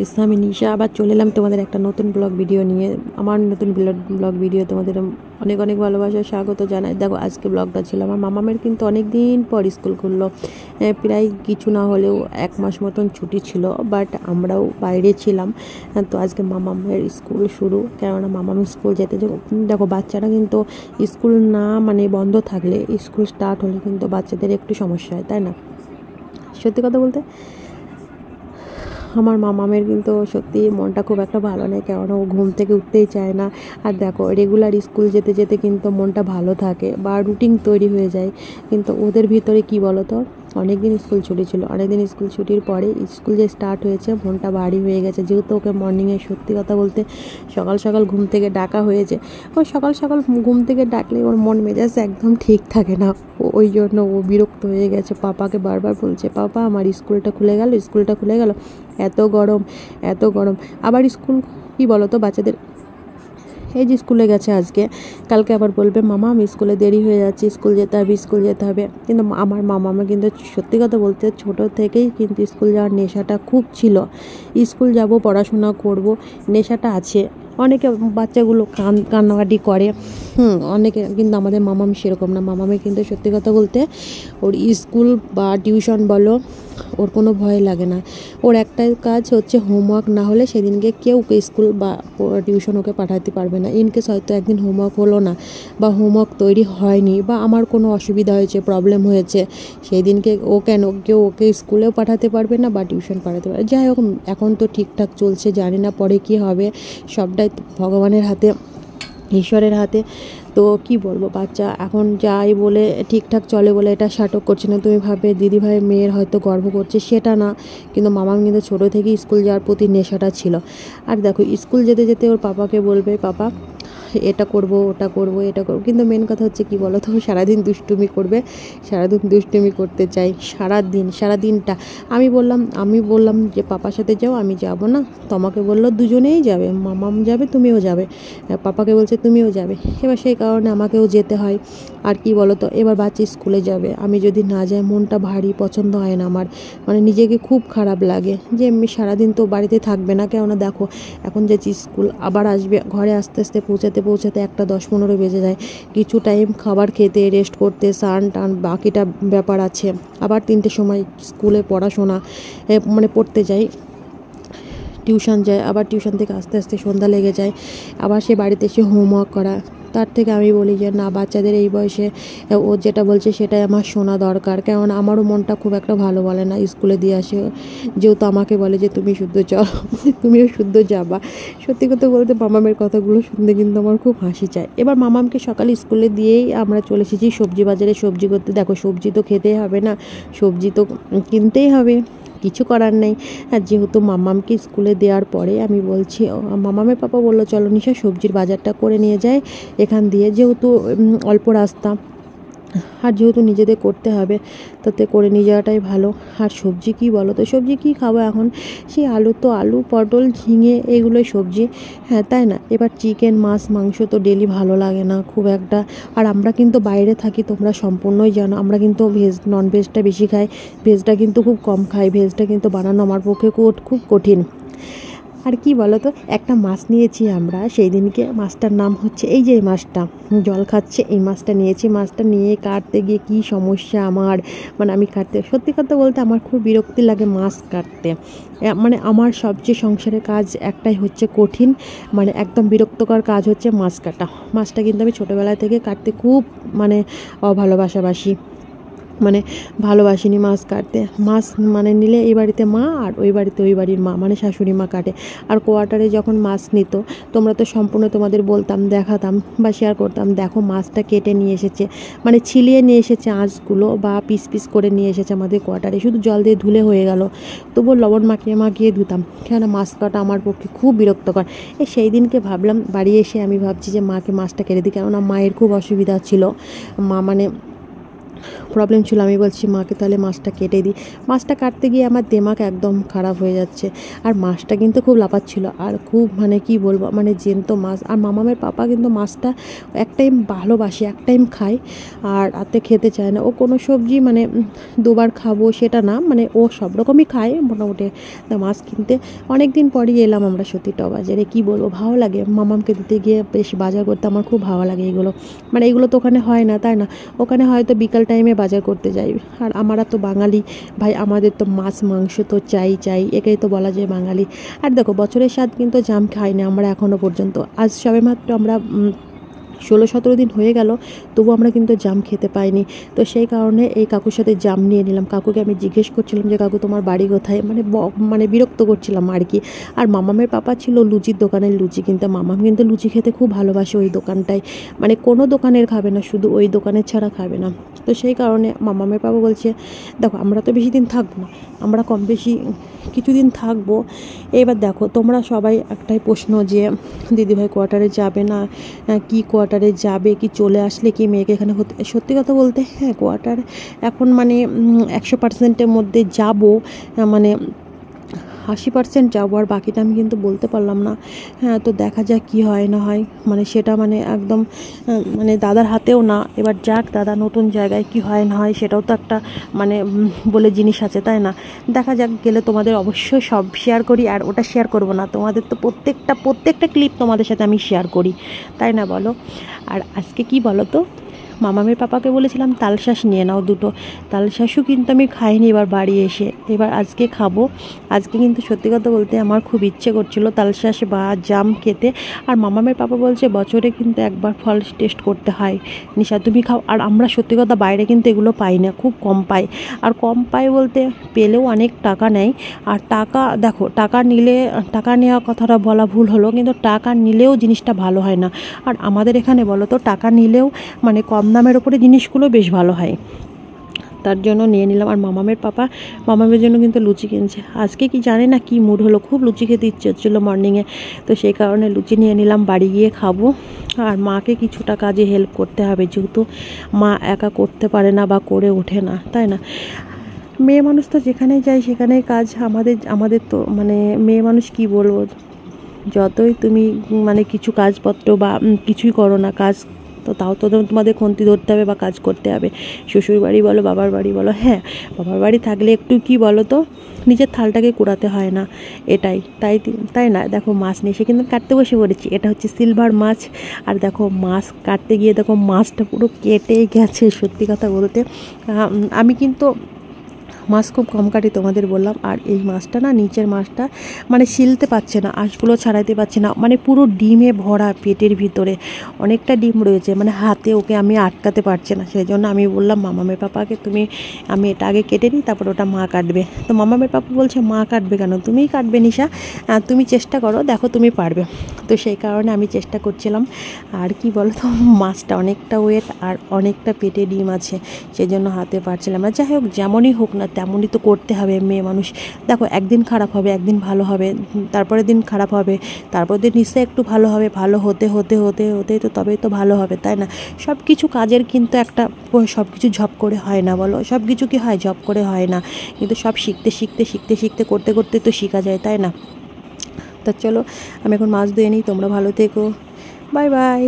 Guys, আমি নিশা আবার চলে এলাম তোমাদের একটা নতুন ব্লগ ভিডিও নিয়ে। আমার নতুন ব্লগ ভিডিও তোমাদের অনেক অনেক ভালোবাসা স্বাগত জানাই। দেখো, আজকে ব্লগটা ছিল আমার মামামের, কিন্তু অনেক দিন পর স্কুল খুললো। প্রায় কিছু না হলেও 1 মাস মতন ছুটি ছিল, বাট আমরাও বাইরে ছিলাম। তো আজকে মামামের স্কুল শুরু, কেননা মামামের স্কুল যেতে দেখো, বাচ্চারা কিন্তু স্কুল না বন্ধ থাকলে, স্কুল স্টার্ট হলে কিন্তু বাচ্চাদের একটু সমস্যা হয়, তাই না? সত্যি কথা বলতে আমার মামামের কিন্তু সত্যি মনটা খুব একটা ভালো নেই, কেননা ও ঘুম থেকে উঠতেই চায় না। আর দেখো, রেগুলার স্কুল যেতে যেতে কিন্তু মনটা ভালো থাকে বা রুটিন তৈরি হয়ে যায়, কিন্তু ওদের ভিতরে কি বলো তো, অনেক দিন স্কুল ছুটি ছিল, অনেক দিন স্কুল ছুটির পরে স্কুল যে স্টার্ট হয়েছে, মনটা ভারী হয়ে গেছে। যেহেতু ওকে মর্নিংয়ে সত্যি কথা বলতে সকাল সকাল ঘুম থেকে ডাকা হয়েছে, ওই সকাল সকাল ঘুম থেকে ডাকলে ওর মন মেজাজ একদম ঠিক থাকে না। ওই জন্য ও বিরক্ত হয়ে গেছে, পাপাকে বারবার বলছে, পাপা আমার স্কুলটা খুলে গেল, স্কুলটা খুলে গেল, এত গরম এত গরম। আবার স্কুল কি বলো তো বাচ্চাদের, এই যে স্কুলে গেছে আজকে, কালকে আবার বলবে মামা আমি স্কুলে দেরি হয়ে যাচ্ছে, স্কুল যেতে হবে, স্কুল যেতে হবে। কিন্তু আমার মামা কিন্তু সত্যি কথা বলতে ছোটো থেকেই কিন্তু স্কুল যাওয়ার নেশাটা খুব ছিল। স্কুল যাব, পড়াশোনা করব, নেশাটা আছে। অনেকে বাচ্চাগুলো কান্নাকাটি করে, অনেকে, কিন্তু আমাদের মামামি সেরকম না। মামামি কিন্তু সত্যি কথা বলতে ওর স্কুল বা টিউশন বলো, ওর কোনো ভয় লাগে না। ওর একটাই কাজ হচ্ছে, হোমওয়ার্ক না হলে সেদিনকে কেউ ওকে স্কুল বা টিউশন ওকে পাঠাতে পারবে না। ইনকেস হয়তো একদিন হোমওয়ার্ক হলো না বা হোমওয়ার্ক তৈরি হয়নি বা আমার কোনো অসুবিধা হয়েছে, প্রবলেম হয়েছে, সেই দিনকে কেউ ওকে স্কুলেও পাঠাতে পারবে না বা টিউশন পাঠাতে পারবে। যাই হোক, এখন তো ঠিকঠাক চলছে, জানি না পরে কী হবে, সবটাই ভগবানের হাতে, ঈশ্বরের হাতে। তো কি বলবো, বাচ্চা এখন যাই বলে ঠিকঠাক চলে বলে এটা সাটক করছে না। তুমি ভাবে দিদিভাই মেয়ের হয়তো গর্ব করছে, সেটা না, কিন্তু মামা কিন্তু ছোটো থেকেই স্কুল যাওয়ার প্রতি নেশাটা ছিল। আর দেখো, স্কুল যেতে যেতে ওর পাপাকে বলবে, পাপা এটা করব, ওটা করব, এটা করব। কিন্তু মেন কথা হচ্ছে কি বলো তো, সারাদিন দুষ্টুমি করবে, সারাদিন দুষ্টুমি করতে চাই, সারাদিনটা। আমি বললাম যে পাপার সাথে যাও, আমি যাব না। তোমাকে বললো দুজনেই যাবে, মামাম যাবে, তুমিও যাবে। পাপাকে বলছে তুমিও যাবে। এবার সেই কারণে আমাকেও যেতে হয়। আর কি বলো তো, এবার বাচ্চা স্কুলে যাবে, আমি যদি না যাই মনটা ভারী, পছন্দ হয় না আমার, নিজেকে খুব খারাপ লাগে যে আমি সারাদিন তো বাড়িতে থাকবে না। কেননা দেখো, এখন যে স্কুল আবার আসবে, ঘরে আস্তে আস্তে পৌঁছাতে 1:10-15 বেজে যায়। কিছু টাইম খাবার খেতে, রেস্ট করতে, স্নান টান, বাকিটা ব্যাপার আছে। আবার 3টের সময় স্কুলে পড়াশোনা, পড়তে যাই, টিউশন যায়, আবার টিউশন থেকে আস্তে আস্তে সন্ধ্যা লেগে যায়, আবার সে বাড়িতে এসে হোমওয়ার্ক করা। তার থেকে আমি বলি যে না, বাচ্চাদের এই বয়সে ও যেটা বলছে সেটাই আমার শোনা দরকার। কেননা আমারও মনটা খুব একটা ভালো বলে না স্কুলে দিয়ে আসে, যেহেতু আমাকে বলে যে তুমি শুদ্ধ চল, তুমিও শুদ্ধ যাবা। সত্যি কথা বলতে মামামের কথাগুলো শুনতে কিন্তু আমার খুব হাসি চায়। এবার মামামকে সকালে স্কুলে দিয়েই আমরা চলে এসেছি সবজি বাজারে সবজি করতে। দেখো, সবজি তো খেতেই হবে না, সবজি তো কিনতেই হবে, কিছু করার নেই। আর যেহেতু মামামকে স্কুলে দেওয়ার পরে আমি বলছি, মামামের পাপা বললো চলো নিশা সবজির বাজারটা করে নিয়ে যায় এখান দিয়ে, যেহেতু অল্প রাস্তা, আর যেহেতু নিজেদের করতে হবে, তাতে করে নিয়ে যাওয়াটাই ভালো। আর সবজি কী বলো তো, সবজি কী খাবো এখন, সেই আলু, পটল, ঝিঙে, এগুলোই সবজি, হ্যাঁ তাই না? এবার চিকেন, মাছ, মাংস তো ডেলি ভালো লাগে না খুব একটা। আর আমরা কিন্তু বাইরে থাকি, তোমরা সম্পূর্ণই জানো, আমরা কিন্তু ননভেজটা বেশি খাই, ভেজটা কিন্তু খুব কম খাই। ভেজটা কিন্তু বানানো আমার পক্ষে খুব কঠিন। আর কি বলো তো, একটা মাছ নিয়েছি আমরা সেই দিনকে, মাছটার নাম হচ্ছে, এই যে এই মাছটা জল খাচ্ছে, এই মাছটা নিয়েছি। মাছটা নিয়ে কাটতে গিয়ে কি সমস্যা আমার, আমি কাটতে, সত্যি কথা বলতে আমার খুব বিরক্তি লাগে মাছ কাটতে। আমার সবচেয়ে সংসারের কাজ একটাই হচ্ছে কঠিন, একদম বিরক্তকর কাজ হচ্ছে মাছ কাটা। মাছটা কিন্তু আমি ছোটোবেলা থেকে কাটতে খুব অভালোবাসাবাসি, ভালোবাসিনি মাছ কাটতে। মাছ নিলে এই বাড়িতে মা, আর ওই বাড়িতে ওই বাড়ির মা, শাশুড়ি মা কাটে। আর কোয়ার্টারে যখন মাছ নিত, তোমরা তো সম্পূর্ণ তোমাদের বলতাম, দেখাতাম বা শেয়ার করতাম, দেখো মাছটা কেটে নিয়ে এসেছে, ছিলিয়ে নিয়ে এসেছে আঁশগুলো, বা পিস পিস করে নিয়ে এসেছে আমাদের কোয়ার্টারে, শুধু জল দিয়ে ধুলে হয়ে গেল, তবুও লবণ মাখিয়ে ধুতাম। কেন মাছ কাটা আমার পক্ষে খুব বিরক্তকর। সেই দিনকে ভাবলাম, বাড়ি এসে আমি ভাবছি যে মাকে মাছটা কেটে দিই, কেননা মায়ের খুব অসুবিধা ছিল। মা প্রবলেম ছিল। আমি বলছি মাকে তাহলে মাছটা কেটে দিই। মাছটা কাটতে গিয়ে আমার দিমাগ একদম খারাপ হয়ে যাচ্ছে। আর মাছটা কিন্তু খুব লাফাচ্ছিল আর খুব মানে কি বলবো মানে জ্যান্ত মাছ। আর মামামের পাপা কিন্তু মাছটা এক টাইম ভালোবাসে, এক টাইম খায় আর রাতে খেতে চায় না। ও কোনো সবজি মানে দুবার খাবো সেটা না, মানে ও সব রকমই খায় মোটামুটি। মাছ কিনতে অনেক দিন পরই এলাম আমরা সতীটাও বাজারে। কি বলবো, ভালো লাগে মামামকে দিতে গিয়ে, বেশ বাজার করতে আমার খুব ভালো লাগে এগুলো। মানে এগুলো তো ওখানে হয় না, তাই না? ওখানে হয়তো বিকাল টাইমে বাজার করতে যাই। আর আমরা তো বাঙালি ভাই, আমাদের তো মাছ মাংস তো চাই চাই, এটাই তো বলা যায় বাঙালি। আর দেখো বছরের স্বাদ কিন্তু জাম খাই না আমরা এখনও পর্যন্ত। আজ সবেমাত্র আমরা 16-17 দিন হয়ে গেল, তবু আমরা কিন্তু জাম খেতে পাইনি। তো সেই কারণে এই কাকুর সাথে জাম নিয়ে নিলাম। কাকুকে আমি জিজ্ঞেস করছিলাম যে কাকু তোমার বাড়ি কোথায়, মানে বিরক্ত করছিলাম আর কি। আর মামামের পাপা ছিল লুচির দোকানের লুচি কিনতে। মামাম কিন্তু লুচি খেতে খুব ভালোবাসে ওই দোকানটায়, মানে কোনো দোকানের খাবে না, শুধু ওই দোকানের ছাড়া খাবে না। তো সেই কারণে মামামের পাপা বলছে দেখো আমরা তো বেশি দিন থাকবো না, আমরা কম বেশি কিছুদিন থাকবো। এবার দেখো তোমরা সবাই একটাই প্রশ্ন যে দিদিভাই কোয়ার্টারে যাবে না, কি কোয়ার্টারে যাবে, কি চলে আসলে কি মেয়েকে এখানে হতে। সত্যি কথা বলতে হ্যাঁ, কোয়ার্টার এখন মানে 100%-এর মধ্যে যাব, মানে 80% যাবো, আর বাকিটা আমি কিন্তু বলতে পারলাম না। হ্যাঁ, তো দেখা যাক কি হয় না হয়, মানে সেটা মানে একদম মানে দাদার হাতেও না। এবার যাক, দাদা নতুন জায়গায় কি হয় না হয় সেটাও তো একটা মানে বলে জিনিস আছে, তাই না? দেখা যাক, গেলে তোমাদের অবশ্যই সব শেয়ার করি। আর ওটা শেয়ার করব না, তোমাদের তো প্রত্যেকটা ক্লিপ তোমাদের সাথে আমি শেয়ার করি, তাই না বলো? আর আজকে কি বলো তো, মামামের পাপাকে বলেছিলাম তালশাঁস নিয়ে নাও দুটো। তালশাঁসও কিন্তু আমি খাইনি এবার বাড়ি এসে, এবার আজকে খাবো। আজকে কিন্তু সত্যি কথা বলতে আমার খুব ইচ্ছে করছিল তালশাঁস বা জাম খেতে। আর মামামের পাপা বলছে বছরে কিন্তু একবার ফল টেস্ট করতে হয়, নিশা তুমি খাও। আর আমরা সত্যি কথা বাইরে কিন্তু এগুলো পাই না, খুব কম পাই। আর কম পাই বলতে পেলেও অনেক টাকা নেয়। আর টাকা দেখো, টাকা নিলে, টাকা নেওয়া কথাটা বলা ভুল হলো, কিন্তু টাকা নিলেও জিনিসটা ভালো হয় না। আর আমাদের এখানে বলো তো টাকা নিলেও মানে কম দামের ওপরে জিনিসগুলো বেশ ভালো হয়, তার জন্য নিয়ে নিলাম। আর মামামের জন্য কিন্তু লুচি কিনছে। আজকে কি জানি না কি মুড হলো, খুব লুচি খেতে ইচ্ছে হচ্ছিলো মর্নিংয়ে, তো সেই কারণে লুচি নিয়ে নিলাম, বাড়ি গিয়ে খাবো। আর মাকে কিছুটা কাজে হেল্প করতে হবে, যেহেতু মা একা করতে পারে না বা করে ওঠে না, তাই না? মেয়ে মানুষ তো যেখানেই যাই সেখানেই কাজ। আমাদের তো মানে মেয়ে মানুষ কি বলবো, যতই তুমি মানে কিছু কাজপত্র বা কিছুই করো না, কাজ তো তাও তো তোমাদের খুন্তি ধরতে হবে বা কাজ করতে হবে। শ্বশুর বাড়ি বলো, বাবার বাড়ি বলো, হ্যাঁ বাবার বাড়ি থাকলে একটু কি বলো তো, নিজের থালটাকে কুড়াতে হয় না, এটাই তাই না? দেখো মাছ নিয়ে এসে কিন্তু কাটতে বসে পড়েছি। এটা হচ্ছে সিলভার মাছ। আর দেখো মাছ কাটতে গিয়ে দেখো মাছটা পুরো কেটেই গেছে। সত্যি কথা বলতে আমি কিন্তু মাছ খুব কম কাটি, তোমাদের বললাম। আর এই মাছটা না, নিচের মাছটা মানে শিলতে পারছে না, আঁশগুলো ছাড়াইতে পারছে না, মানে পুরো ডিমে ভরা, পেটের ভিতরে অনেকটা ডিম রয়েছে, মানে হাতে ওকে আমি আটকাতে পারছি না। সেই জন্য আমি বললাম মামামের পাপাকে আমি এটা আগে কেটে নিই, তারপর ওটা মা কাটবে। তো মামামের পাপা বলছে মা কাটবে কেন, তুমিই কাটবে নিশা, তুমি চেষ্টা করো, দেখো তুমি পারবে। তো সেই কারণে আমি চেষ্টা করছিলাম। আর কি বলো তো, মাছটা অনেকটা ওয়েট আর অনেকটা পেটে ডিম আছে, সেই জন্য হাতে পারছিলাম না। যাই হোক, যেমনই হোক না তেমনই তো করতে হবে, মেয়ে মানুষ। দেখো একদিন খারাপ হবে, একদিন ভালো হবে, তারপরের দিন খারাপ হবে, তারপর দিন নিশ্চয়ই একটু ভালো হবে, ভালো হতে হতে হতে হতে তো তবেই তো ভালো হবে, তাই না? সব কিছু কাজের কিন্তু একটা, সব কিছু ঝপ করে হয় না বলো, সব কিছু কি হয় ঝপ করে হয় না, কিন্তু সব শিখতে করতে করতে তো শেখা যায়, তাই না? তা চলো আমি এখন মাছ ধুয়ে নিই, তোমরা ভালো থেকো, বাই বাই।